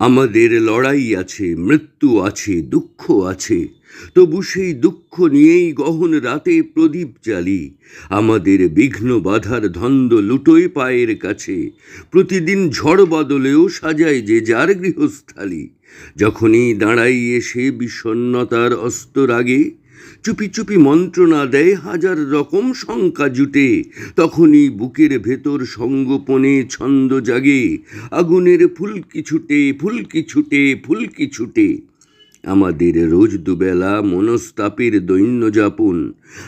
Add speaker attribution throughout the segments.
Speaker 1: আমাদের লড়াই আছে, মৃত্যু আছে, দুঃখ আছে, তবু সেই দুঃখ নিয়েই গহন রাতে প্রদীপ জ্বালি। আমাদের বিঘ্ন বাধার ধন্দ লুটোয় পায়ের কাছে, প্রতিদিন ঝড় বদলেও সাজায় যে যার গৃহস্থালী। যখনই দাঁড়াই এসে বিষণ্ণতার অস্তর আগে, চুপি চুপি মন্ত্রণা দেয় হাজার রকম শঙ্কা জুটে, তখনই বুকের ভেতর সঙ্গোপনে ছন্দ জাগে, আগুনের ফুলকি ছুটে ফুলকি ছুটে ফুলকি ছুটে। আমাদের রোজ দুবেলা মনস্তাপের দৈন্য যাপন,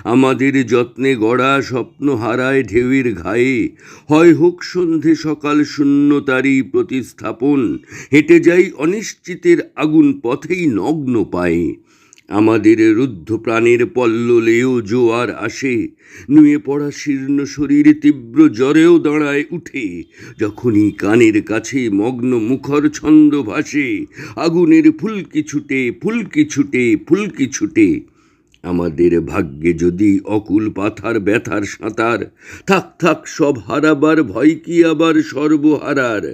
Speaker 1: আমাদের যত্নে গড়া স্বপ্ন হারায় ঢেউয়ের ঘায়ে, হয় হোক সন্ধে সকাল শূন্যতারই প্রতিস্থাপন, হেঁটে যাই অনিশ্চিতের আগুন পথেই নগ্ন পায়ে। আমাদের রুদ্ধ প্রাণের পল্ললেও জোয়ার আসে, নুয়ে পড়া শীর্ণ শরীর তীব্র জ্বরেও দাঁড়ায় উঠে, যখনই কানের কাছে মগ্ন মুখর ছন্দ ভাসে, আগুনের ফুলকি ছুটে ফুলকি ছুটে ফুলকি ছুটে। আমাদের ভাগ্যে যদি অকুল পাথার ব্যথার সাঁতার, থাক থাক সব হারাবার ভয় কি আবার সর্বহারার।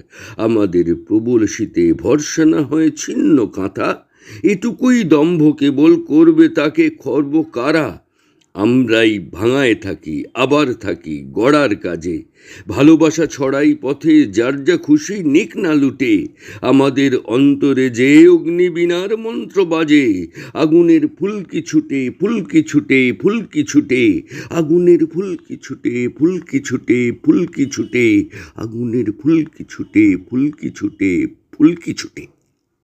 Speaker 1: আমাদের প্রবল শীতে ভরসা না হয়ে ছিন্ন কাঁথা, এটুকুই দম্ভ কেবল করবে তাকে খর্ব কারা। আমরাই ভাঙায় থাকি, আবার থাকি গড়ার কাজে, ভালোবাসা ছড়াই পথে যার যা খুশি নিক না লুটে। আমাদের অন্তরে যে অগ্নিবীণার মন্ত্র বাজে, আগুনের ফুলকি ছুটে ফুলকি ছুটে ফুলকি ছুটে, আগুনের ফুলকি ছুটে ফুলকি ছুটে ফুলকি ছুটে, আগুনের ফুলকি ছুটে ফুলকি ছুটে ফুলকি ছুটে।